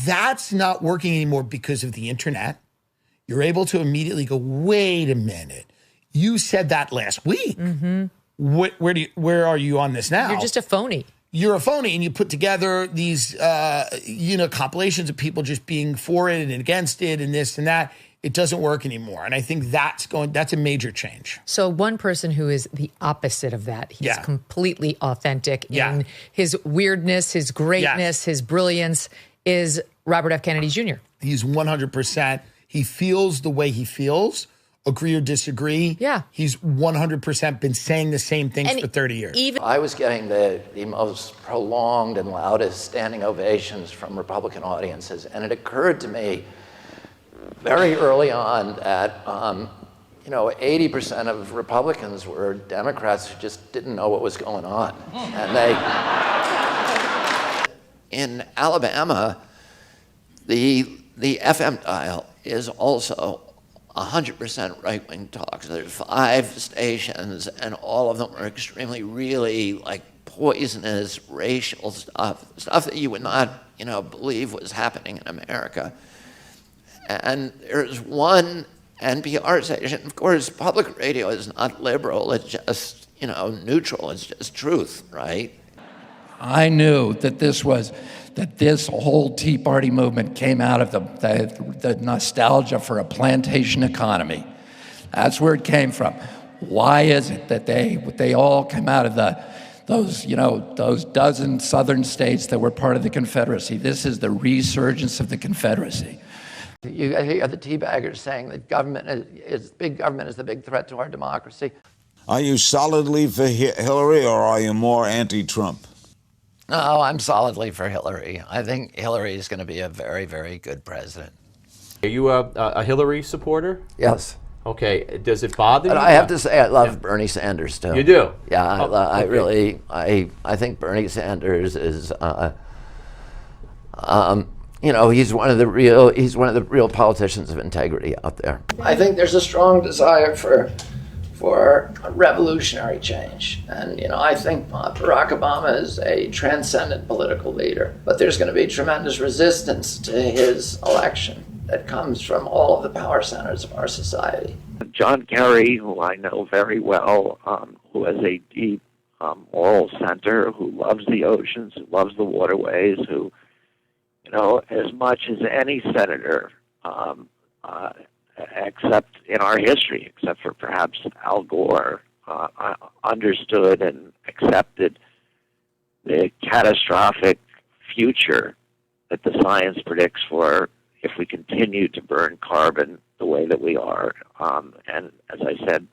That's not working anymore because of the internet. You're able to immediately go, wait a minute. You said that last week. Mm-hmm. Where are you on this now? You're just a phony. You're a phony, and you put together these, compilations of people just being for it and against it and this and that. It doesn't work anymore. And I think that's a major change. So one person who is the opposite of that, he's completely authentic in his weirdness, his greatness, his brilliance, is Robert F. Kennedy Jr. He's 100%. He feels the way he feels. Agree or disagree. Yeah. He's 100% been saying the same things for 30 years. I was getting the most prolonged and loudest standing ovations from Republican audiences. And it occurred to me very early on that, 80% of Republicans were Democrats who just didn't know what was going on. And in Alabama, the FM dial is also 100% right-wing talk. So there's 5 stations, and all of them are extremely, really poisonous racial stuff that you would not, believe was happening in America. And there's one NPR station. Of course, public radio is not liberal. It's just, neutral. It's just truth, right? I knew that this whole Tea Party movement came out of the nostalgia for a plantation economy. That's where it came from. Why is it that they all came out of those dozen southern states that were part of the Confederacy? This is the resurgence of the Confederacy. You hear the teabaggers saying that big government is the big threat to our democracy. Are you solidly for Hillary, or are you more anti-Trump? No, I'm solidly for Hillary. I think Hillary is going to be a very, very good president. Are you a Hillary supporter? Yes. Okay. Does it bother you? But I have to say, I love Bernie Sanders too. You do? Yeah, I think Bernie Sanders is, he's one of the real politicians of integrity out there. I think there's a strong desire for revolutionary change. And, I think Barack Obama is a transcendent political leader, but there's going to be tremendous resistance to his election that comes from all of the power centers of our society. John Kerry, who I know very well, who has a deep moral center, who loves the oceans, who loves the waterways, who, as much as any senator, except in our history, except for perhaps Al Gore, understood and accepted the catastrophic future that the science predicts for if we continue to burn carbon the way that we are. And as I said,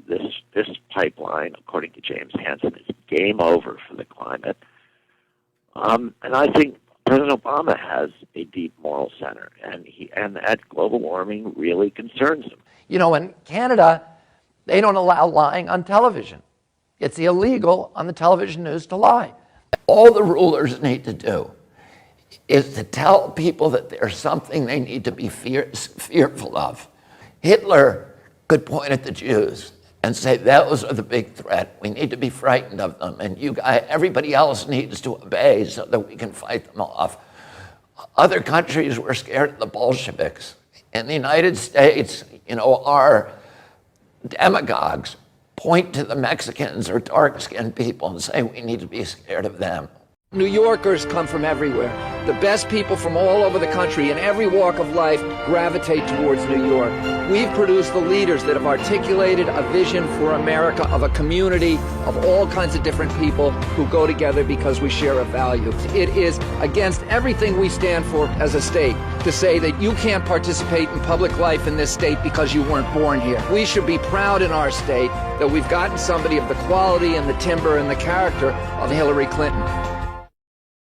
this pipeline, according to James Hansen, is game over for the climate. And I think President Obama has a deep moral center, and that global warming really concerns him. In Canada, they don't allow lying on television. It's illegal on the television news to lie. All the rulers need to do is to tell people that there's something they need to be fearful of. Hitler could point at the Jews and say, those are the big threat. We need to be frightened of them. And everybody else needs to obey so that we can fight them off. Other countries were scared of the Bolsheviks. In the United States, our demagogues point to the Mexicans or dark-skinned people and say we need to be scared of them. New Yorkers come from everywhere. The best people from all over the country in every walk of life gravitate towards New York. We've produced the leaders that have articulated a vision for America of a community of all kinds of different people who go together because we share a value. It is against everything we stand for as a state to say that you can't participate in public life in this state because you weren't born here. We should be proud in our state that we've gotten somebody of the quality and the timber and the character of Hillary Clinton.